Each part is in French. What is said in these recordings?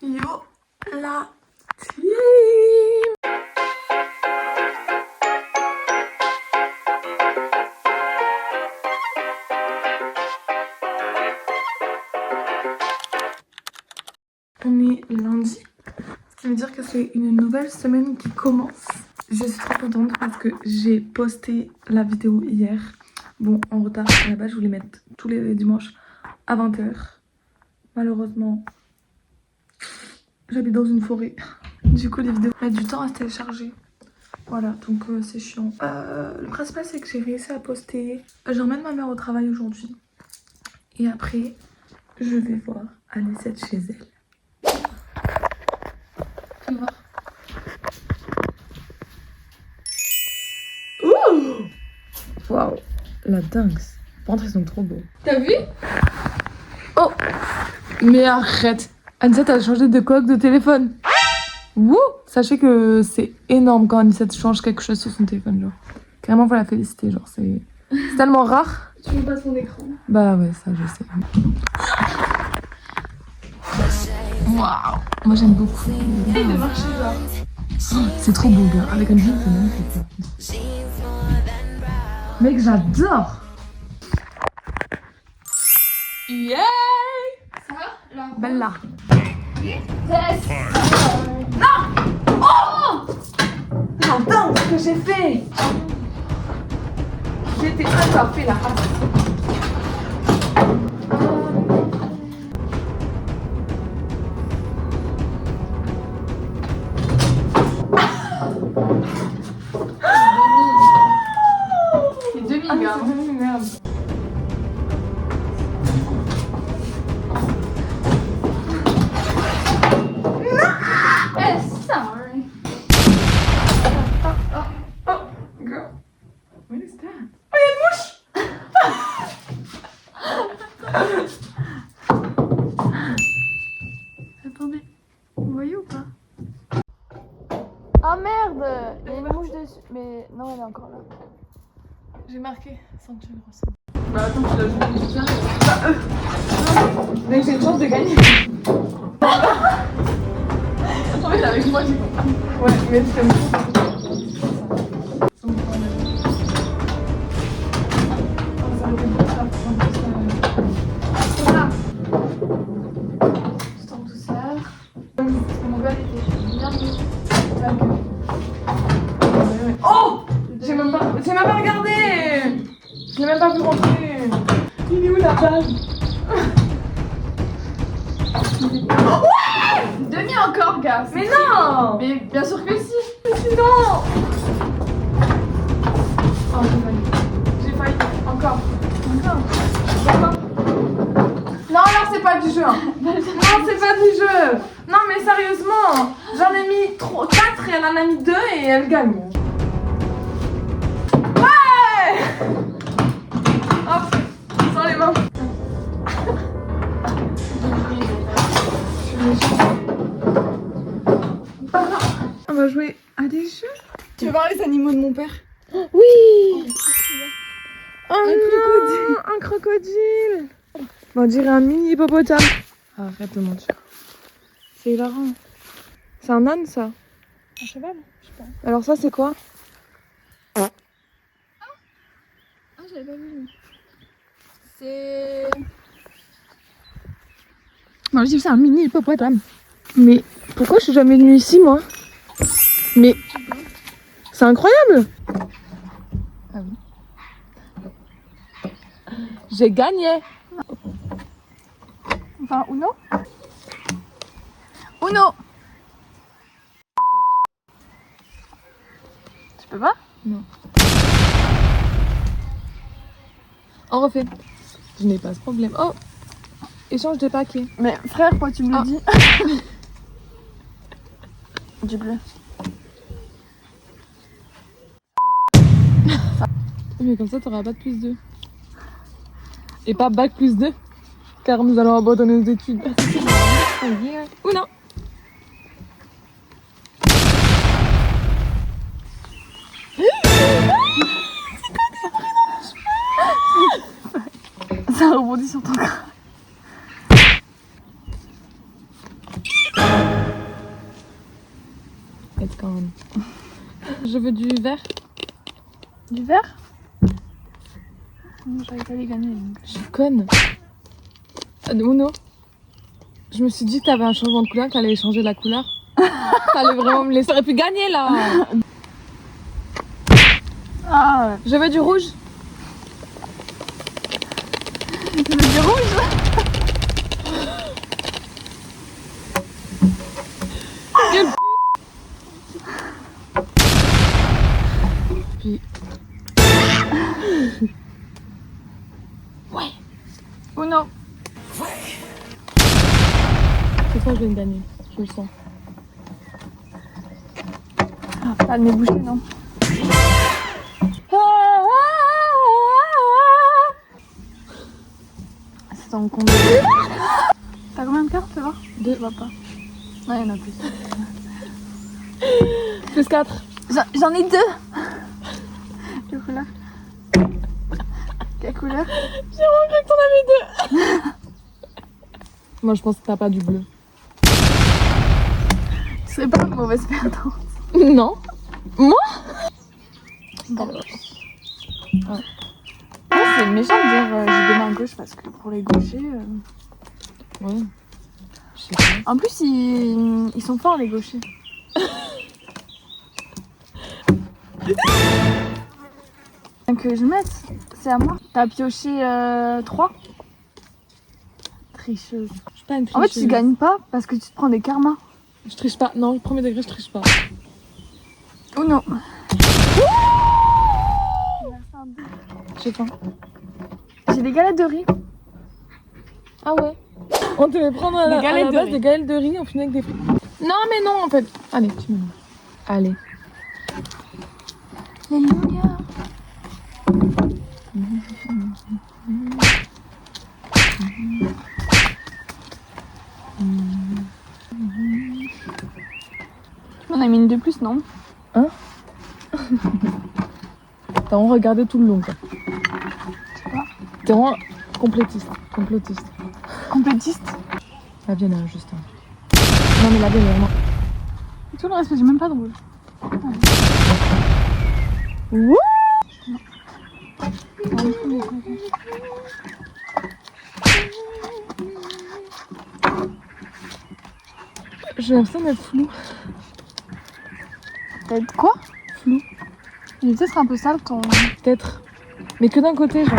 Yo la team. On est lundi, ce qui veut dire que c'est une nouvelle semaine qui commence. Je suis trop contente parce que j'ai posté la vidéo hier. Bon, en retard, à la base je voulais mettre tous les dimanches à 20h. Malheureusement, j'habite dans une forêt. Du coup les vidéos mettent du temps à se télécharger. Voilà, donc c'est chiant. Le principal c'est que j'ai réussi à poster. J'emmène ma mère au travail aujourd'hui. Et après, je vais voir Anicette chez elle. Tu vas voir. Waouh, la dingue. Par contre, ils sont trop beaux. T'as vu? Oh, mais arrête. Anicette a changé de coque de téléphone. Wouh! Sachez que c'est énorme quand Anicette change quelque chose sur son téléphone, genre. Carrément, faut la féliciter, genre, c'est tellement rare. Tu veux pas son écran? Bah ouais, ça, je sais. Waouh! Moi, j'aime beaucoup. Essaye de marcher, genre. C'est trop beau, gars. Avec un jean, c'est magnifique. Mec, j'adore! Yeah! Ça va? Là. Bella. Yes! Non! Oh! La dingue ce que j'ai fait! J'étais fait la race. C'est demi, Ah, mais gars. c'est devenu merde. Eh, sorry. Oh, girl. What is that? Oh, il y a une mouche! Attendez, vous voyez ou pas? Ah merde! Il y a une mouche dessus. Mais non, elle est encore là. J'ai marqué ceinture grosse. Bah attends, tu l'as joué juste là. Mec, j'ai une chance de gagner. En fait, avec moi, j'ai compris. Ouais, mais c'est comme ça. Voilà. Tout en douceur. Mon verre était bien mis. Oh! J'ai même pas regardé! Je l'ai même pas vu rentrer. Il est où la balle? Demi encore, gars. Mais non! Mais bien sûr que si. Non! Oh, j'ai failli. Encore. Encore. Non, là, c'est pas du jeu. Hein. Non, c'est pas du jeu. Non, mais sérieusement, j'en ai mis 4 et elle en a mis 2 et elle gagne. Ouais! Hop, sans les mains. On va jouer à des jeux. Tu veux voir les animaux de mon père? Oui! Oh non, un crocodile! On dirait un mini hippopotame. Arrête de mentir. C'est hilarant. C'est un âne, ça? Un cheval? Je sais pas. Alors ça, c'est quoi? Ah, j'avais pas vu. C'est... Moi, je dis que c'est un mini hippopotame. Mais pourquoi je suis jamais venue ici, moi? Mais c'est incroyable! Ah oui. J'ai gagné! Enfin, Uno? Uno! Tu peux pas? Non. On refait. Je n'ai pas ce problème. Oh! Échange de paquets. Mais frère, quoi tu me le Ah. dis? Du bleu. Mais comme ça, t'auras pas de plus 2. Et pas bac plus 2. Car nous allons abandonner nos études. Ou non. Ça rebondit sur ton crâne. It's gone. Je veux du vert. Du vert? Non, j'avais pas les gagner. Je suis conne. Uno. Je me suis dit que t'avais un changement de couleur, que t'allais changer la couleur. T'allais vraiment me laisser. T'aurais pu gagner là. Ah ouais. Je veux du rouge. Tu veux du rouge? Quelle Puis. Ouais. Ou non? C'est ça, je vais me gagner. Je le sens. Pas le nez bouché, non? C'est ton compte. T'as combien de cartes, tu vois? 2. Je vois pas. Non, il y en a plus. Plus 4. J'en ai 2. Quelle couleur? Quelle couleur? J'ai remarqué que t'en avais 2. Moi, je pense que t'as pas du bleu. Tu serais pas une mauvaise perdante. Non. Moi? Bon. Ouais. C'est méchant de dire j'ai des mains gauches parce que pour les gauchers. Ouais. Je sais pas. En plus, ils sont forts les gauchers. Que je mette, c'est à moi. T'as pioché 3. Tricheuse. Je suis pas une tricheuse. En fait, tu gagnes pas parce que tu te prends des karmas. Je triche pas. Non, le premier degré, je triche pas. Ou non. Je sais pas. J'ai des galettes de riz. Ah ouais. On devait prendre à la galettes de base riz. des galettes de riz, on finit avec des frites. Non, mais non, en fait. Allez, tu me. Allez. Alléluia. Tu m'en as mis une de plus, non? T'as vraiment regardé tout le long, quoi. Je sais pas. T'es vraiment complétiste. Complotiste. Complétiste. La vienne, juste. Non, mais la vienne, vraiment. Tout le reste, j'ai même pas de rouge. Wouh! J'ai l'impression d'être flou. Peut-être quoi? Flou. Il est peut-être un peu sale ton. Peut-être. Mais que d'un côté, genre.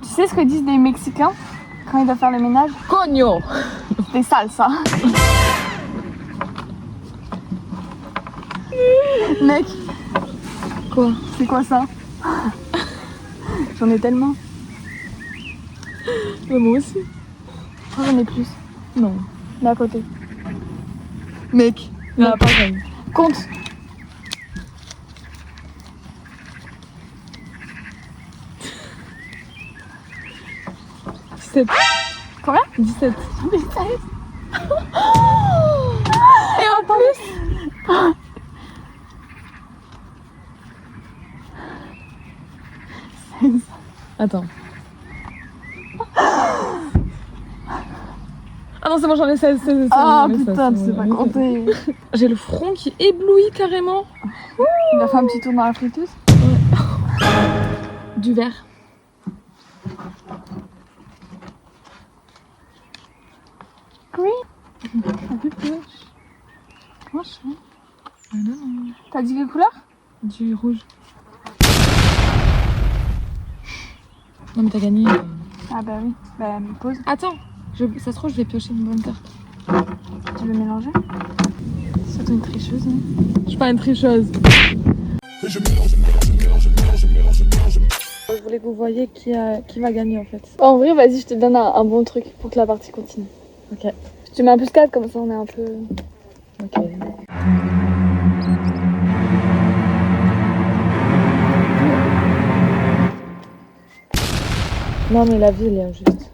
Tu sais ce que disent les Mexicains quand ils doivent faire le ménage? Cogno! C'est sale ça. Mec, Quoi? c'est quoi ça? J'en ai tellement. Mais moi aussi. Moi j'en ai plus. Non. Mais à côté. Mec. Non, pareil. Compte. Combien? 17. Et en plus. Attends. Ah non, c'est bon, j'en ai 16. Ah putain, tu sais pas compter. J'ai le front qui éblouit carrément. Il a fait un petit tour dans la friteuse. Du vert. Green. Moi, je sais. Ah non, non. T'as dit quelle couleur? Du rouge. Non, mais t'as gagné. Ah bah oui. Bah pause. Attends, ça se trouve, je vais piocher une bonne carte. Tu veux mélanger? C'est toi une tricheuse. Hein. Je suis pas une tricheuse. Je voulais que vous voyiez qui va gagner en fait. En vrai, vas-y, je te donne un bon truc pour que la partie continue. Ok. Je te mets un plus 4 comme ça on est un peu. Ok. Non mais la vie elle est injuste.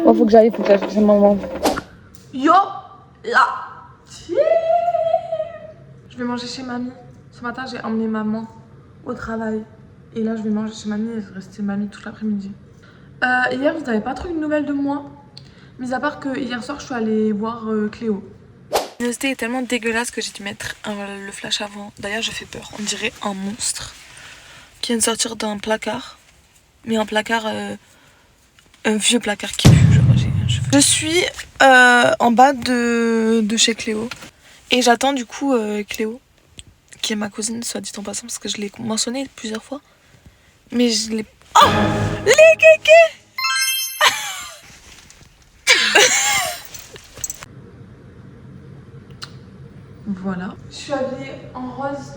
Oh, faut que j'aille chercher maman. Yo la team. Je vais manger chez mamie. Ce matin, j'ai emmené maman au travail. Et là, je vais manger chez mamie et je vais rester mamie toute l'après-midi. Hier, vous n'avez pas trop de nouvelles de moi. Mis à part que hier soir, je suis allée voir Cléo. La luminosité est tellement dégueulasse que j'ai dû mettre le flash avant. D'ailleurs, je fais peur. On dirait un monstre qui vient de sortir d'un placard. Mais un placard, un vieux placard qui pue. Genre, je suis en bas de chez Cléo. Et j'attends du coup Cléo, qui est ma cousine, soit dit en passant, parce que je l'ai mentionné plusieurs fois. Mais je l'ai... Oh, les kékés. Voilà. Je suis habillée en rose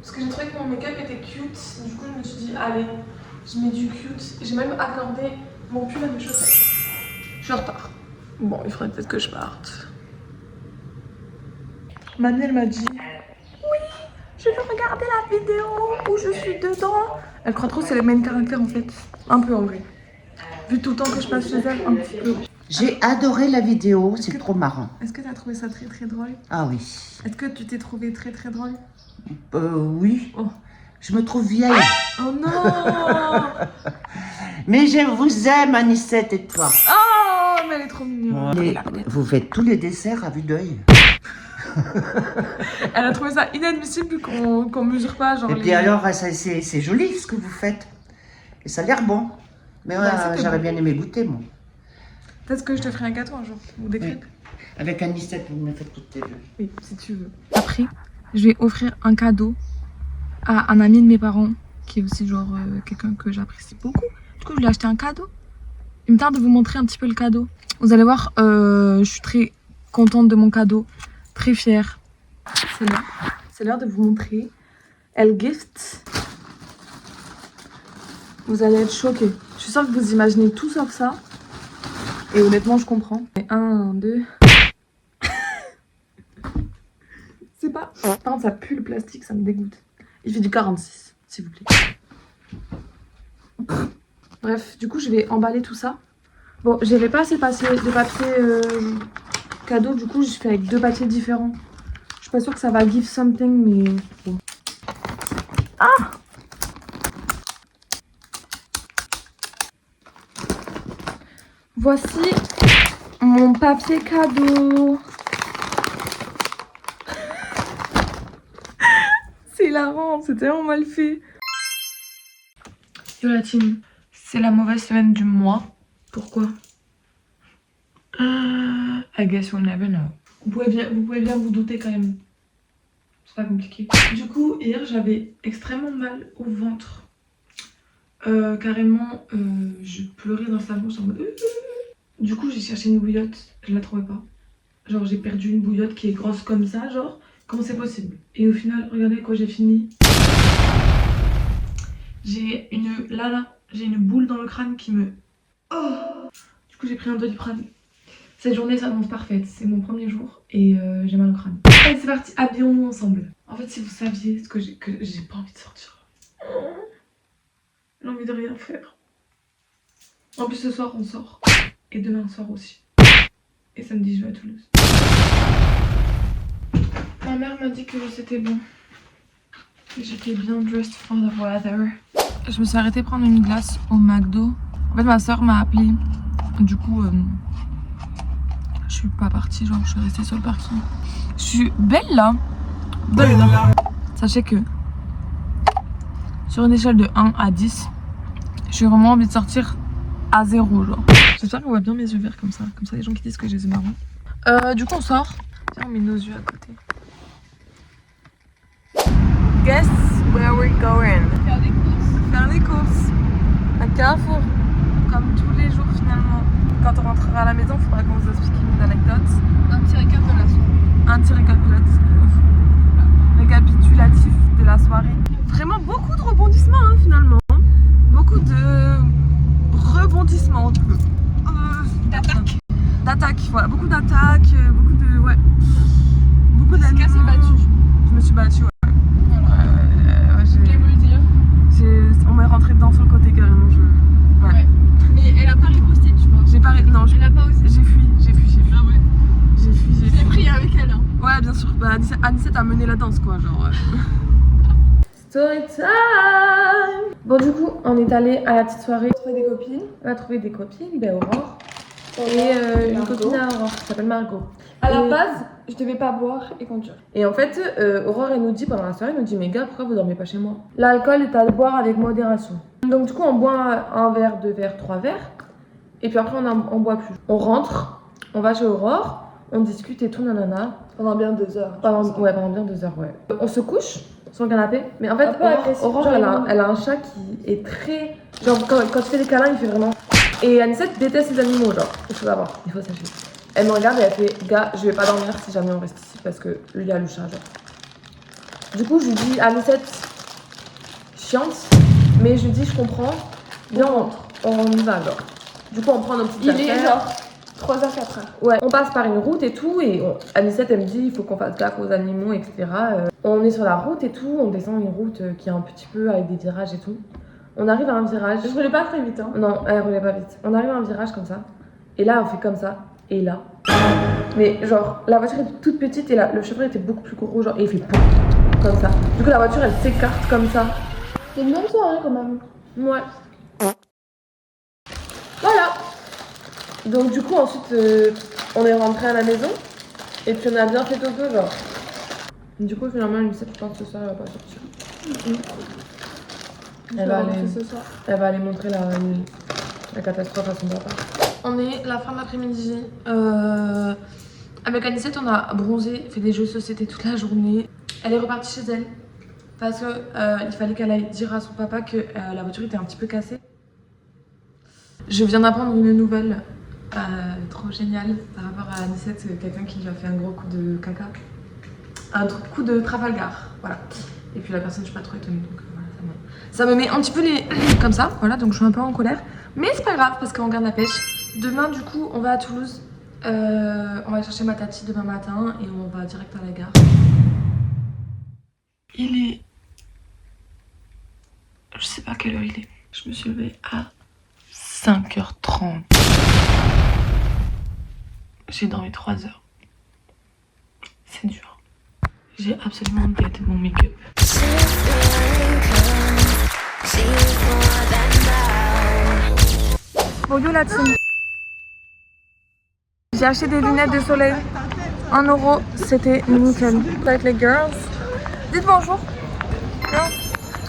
parce que j'ai trouvé que mon make-up était cute. Du coup, je me suis dit, allez, je mets du cute. J'ai même accordé mon pull à mes chaussettes. Je suis en retard. Bon, il faudrait peut-être que je parte. Mamie, elle m'a dit, oui, je vais regarder la vidéo où je suis dedans. Elle croit trop que c'est les mêmes caractères en fait. Un peu en vrai. Vu tout le temps que je passe chez elle, un petit peu. J'ai adoré la vidéo, c'est trop marrant. Est-ce que tu as trouvé ça très très drôle? Ah oui. Est-ce que tu t'es trouvé très très drôle? Oui. Oh. Je me trouve vieille. Oh non. Mais je vous aime, Anicette et toi. Oh, mais elle est trop mignonne. Ouais. Vous faites tous les desserts à vue d'œil. Elle a trouvé ça inadmissible qu'on mesure pas. Genre et puis alors, c'est joli ce que vous faites. Et ça a l'air bon. Mais j'aurais bien aimé goûter, moi. Peut-être que je te ferai un gâteau un jour, ou des crêpes. Oui. Avec Anicette, vous me faites toutes tes vœux. Oui, si tu veux. Après, je vais offrir un cadeau à un ami de mes parents, qui est aussi genre quelqu'un que j'apprécie beaucoup. Du coup, je lui ai acheté un cadeau. Il me tarde de vous montrer un petit peu le cadeau. Vous allez voir, je suis très contente de mon cadeau, très fière. C'est l'heure de vous montrer. Elle gift. Vous allez être choqués. Je suis sûre que vous imaginez tout sauf ça. Et honnêtement, je comprends. 1, 2. C'est pas... Par contre, ça pue le plastique, ça me dégoûte. Il fait du 46, s'il vous plaît. Bref, du coup, je vais emballer tout ça. Bon, j'avais pas assez de papier cadeau, du coup, je fais avec 2 papiers différents. Je suis pas sûre que ça va give something, mais bon. Ah! Voici mon papier cadeau. C'est hilarant, c'est tellement mal fait. Yo la team, c'est la mauvaise semaine du mois. Pourquoi? I guess we'll never know. Vous pouvez bien vous douter quand même. C'est pas compliqué. Du coup, hier j'avais extrêmement mal au ventre. Carrément, je pleurais dans le salon. Du coup, j'ai cherché une bouillotte, je la trouvais pas. Genre, j'ai perdu une bouillotte qui est grosse comme ça, genre, comment c'est possible? Et au final, regardez quoi j'ai fini. J'ai une boule dans le crâne qui me... Oh! Du coup, j'ai pris un Doliprane. Cette journée s'annonce parfaite, c'est mon premier jour et j'ai mal au crâne. Allez, c'est parti, habillons-nous ensemble. En fait, si vous saviez ce que j'ai pas envie de sortir. J'ai envie de rien faire. En plus, ce soir, on sort. Et demain soir aussi. Et samedi, je vais à Toulouse. Ma mère m'a dit que c'était bon. Que j'étais bien dressed for the weather. Je me suis arrêtée prendre une glace au McDo. En fait, ma soeur m'a appelée. Du coup, je suis pas partie. Genre, je suis restée sur le parking. Je suis belle là. Belle là. Sachez que sur une échelle de 1 à 10, j'ai vraiment envie de sortir à 0 genre. J'espère qu'on voit bien mes yeux verts comme ça les gens qui disent que j'ai les yeux marrons. Du coup on sort. Tiens, on met nos yeux à côté. Guess where we're going? Faire des courses. Faire les courses. À Carrefour. Comme tous les jours finalement. Quand on rentrera à la maison, il faudra qu'on vous explique une anecdote. Un petit récap de la soirée. Un petit récapitulatif de la soirée. Vraiment beaucoup de rebondissements hein, finalement. Beaucoup de rebondissements. D'attaques, voilà, beaucoup d'attaques, beaucoup de. Ouais. Beaucoup d'attaques. Jessica s'est battue. Je me suis battue, ouais. Voilà. Je voulais vous le dire. On m'est rentré dedans sur le côté carrément. Ouais. Mais elle a pas riposté, tu vois. J'ai pas. Non, Elle a pas bien sûr, Anicette a mené la danse quoi, genre. Story time. Bon du coup, on est allé à la petite soirée. On a trouvé des copines. On a trouvé des copines, Aurore. Et une copine à Aurore qui s'appelle Margot. À la base, je devais pas boire et conduire. Et en fait, Aurore, elle nous dit pendant la soirée, elle nous dit, mais gars, pourquoi vous dormez pas chez moi? L'alcool est à boire avec modération. Donc du coup, on boit un verre, 2 verres, 3 verres. Et puis après, on boit plus. On rentre, on va chez Aurore, on discute et tout, nanana. Pendant bien 2 heures. Pendant bien 2 heures, ouais. On se couche sur le canapé. Mais en fait, Aurore elle a un chat qui est très... Genre, quand tu fais des câlins, il fait vraiment... Et Anicette déteste les animaux, genre. Il faut savoir, il faut savoir. Elle me regarde et elle fait, gars, je vais pas dormir si jamais on reste ici parce que lui, il a le chat, genre. Du coup, je lui dis, Anicette, chiante, mais je lui dis, je comprends. Viens, on y va, genre. Du coup, on prend nos petites affaires. Il est genre 3h, 4h. Ouais, on passe par une route et tout, et Anicette, elle me dit, il faut qu'on fasse gaffe aux animaux, etc. On est sur la route et tout, on descend une route qui est un petit peu avec des virages et tout. On arrive à un virage. Je roulais pas très vite, hein. Non, elle roulait pas vite. On arrive à un virage comme ça, et là, on fait comme ça, et là. Mais genre, la voiture était toute petite, et là, le chauffeur était beaucoup plus gros, genre, et il fait pouf, comme ça. Du coup, la voiture, elle s'écarte comme ça. C'est une bonne soirée quand même. Ouais. Voilà. Donc du coup ensuite on est rentré à la maison et puis on a bien fait topo genre. Du coup finalement Anicette je pense que ce soir elle va pas sortir. Elle va aller montrer la catastrophe à son papa. On est la fin de l'après-midi. Avec Anicette on a bronzé, fait des jeux de société toute la journée. Elle est repartie chez elle parce que il fallait qu'elle aille dire à son papa que la voiture était un petit peu cassée. Je viens d'apprendre une nouvelle trop géniale par rapport à Anicette, quelqu'un qui lui a fait un gros coup de caca. Un coup de Trafalgar, voilà. Et puis la personne, je suis pas trop étonnée, donc voilà, ça me met un petit peu les comme ça, voilà, donc je suis un peu en colère. Mais c'est pas grave parce qu'on garde la pêche. Demain, du coup, on va à Toulouse. On va chercher ma tati demain matin et on va direct à la gare. Il est... Je sais pas quelle heure il est. Je me suis levée à 5h30. J'ai dormi 3 heures. C'est dur. J'ai absolument détesté mon make-up. Bonjour la team. J'ai acheté des lunettes de soleil. 1 €, c'était nickel. Avec les girls. Dites bonjour. Girls.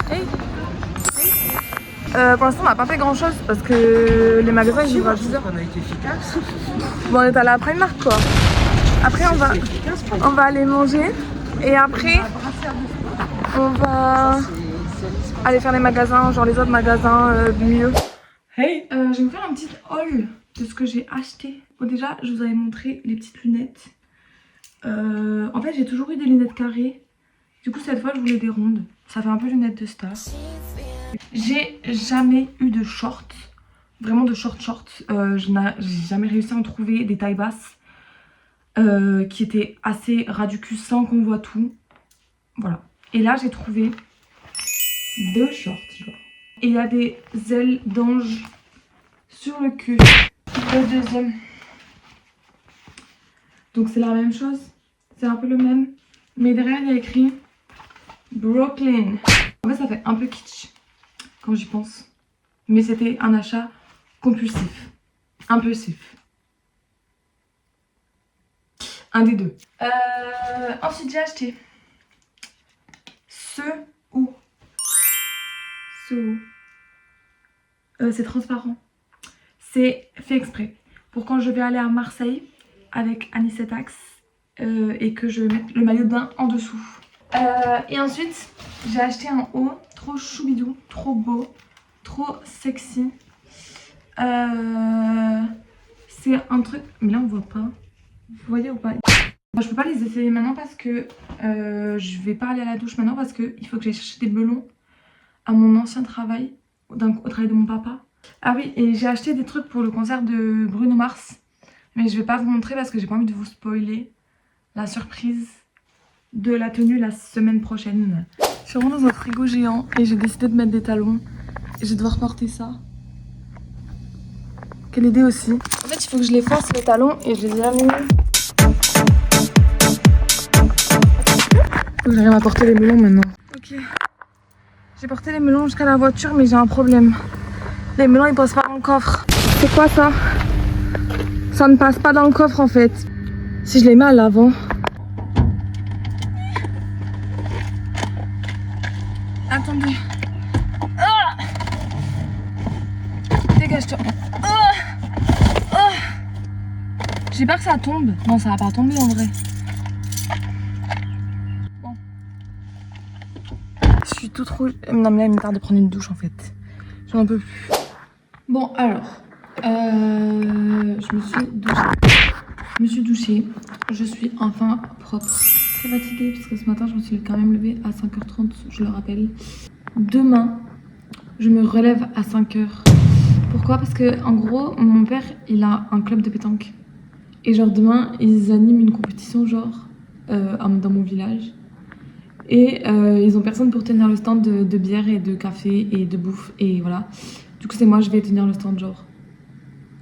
Hey. Pour l'instant, on n'a pas fait grand chose parce que les magasins ils ouvrent à 10h. On a été efficace. Bon, on est allé après une marque quoi. Après, on va aller manger et après, on va aller faire les magasins, genre les autres magasins mieux. Hey, je vais vous faire un petit haul de ce que j'ai acheté. Bon, déjà, je vous avais montré les petites lunettes. En fait, j'ai toujours eu des lunettes carrées. Du coup, cette fois, je voulais des rondes. Ça fait un peu lunettes de star. J'ai jamais eu de shorts, vraiment de shorts. J'ai jamais réussi à en trouver des tailles basses qui étaient assez ras du cul sans qu'on voit tout. Voilà. Et là j'ai trouvé 2 shorts genre. Et il y a des ailes d'ange sur le cul. Le deuxième. Donc c'est la même chose. C'est un peu le même. Mais derrière il y a écrit Brooklyn. En fait ça fait un peu kitsch quand j'y pense. Mais c'était un achat compulsif. Impulsif. Un des deux. Ensuite j'ai acheté c'est transparent. C'est fait exprès pour quand je vais aller à Marseille avec Anicette Axe et que je vais mettre le maillot de bain en dessous. Et ensuite j'ai acheté un haut trop choubidou, trop beau, trop sexy. C'est un truc, mais là on voit pas. Vous voyez ou pas? Je peux pas les essayer maintenant parce que je vais pas aller à la douche maintenant parce que il faut que j'aille chercher des melons à mon ancien travail, au travail de mon papa. Ah oui, et j'ai acheté des trucs pour le concert de Bruno Mars, mais je vais pas vous montrer parce que j'ai pas envie de vous spoiler la surprise de la tenue la semaine prochaine. Je suis vraiment dans un frigo géant et j'ai décidé de mettre des talons et je vais devoir porter ça. Quelle idée aussi. En fait il faut que je les fasse les talons et je les ai jamais mis. Faut que j'arrive à porter les melons maintenant. Ok. J'ai porté les melons jusqu'à la voiture, mais j'ai un problème. Les melons, ils passent pas dans le coffre. C'est quoi ça? Ça ne passe pas dans le coffre en fait. Si je les mets à l'avant. Attendez. Ah, dégage-toi. Ah, ah. J'ai peur que ça tombe. Non, ça va pas tomber en vrai. Bon. Je suis toute rouge. Non, mais là, il me tarde de prendre une douche en fait. J'en peux plus. Bon, alors. Je me suis douchée. Je suis enfin propre. Très fatiguée parce que ce matin, je me suis quand même levée à 5h30, je le rappelle. Demain, je me relève à 5h. Pourquoi? Parce que en gros, mon père, il a un club de pétanque. Et genre demain, ils animent une compétition genre dans mon village. Et ils ont personne pour tenir le stand de bière et de café et de bouffe. Et voilà. Du coup, c'est moi, je vais tenir le stand genre.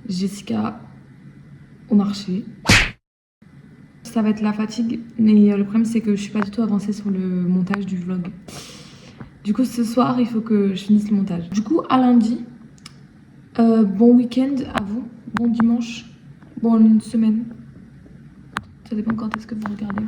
Jessica au marché. Ça va être la fatigue, mais le problème c'est que je suis pas du tout avancée sur le montage du vlog. Du coup ce soir il faut que je finisse le montage. Du coup à lundi, bon week-end à vous, bon dimanche, bonne semaine. Ça dépend quand est-ce que vous regardez.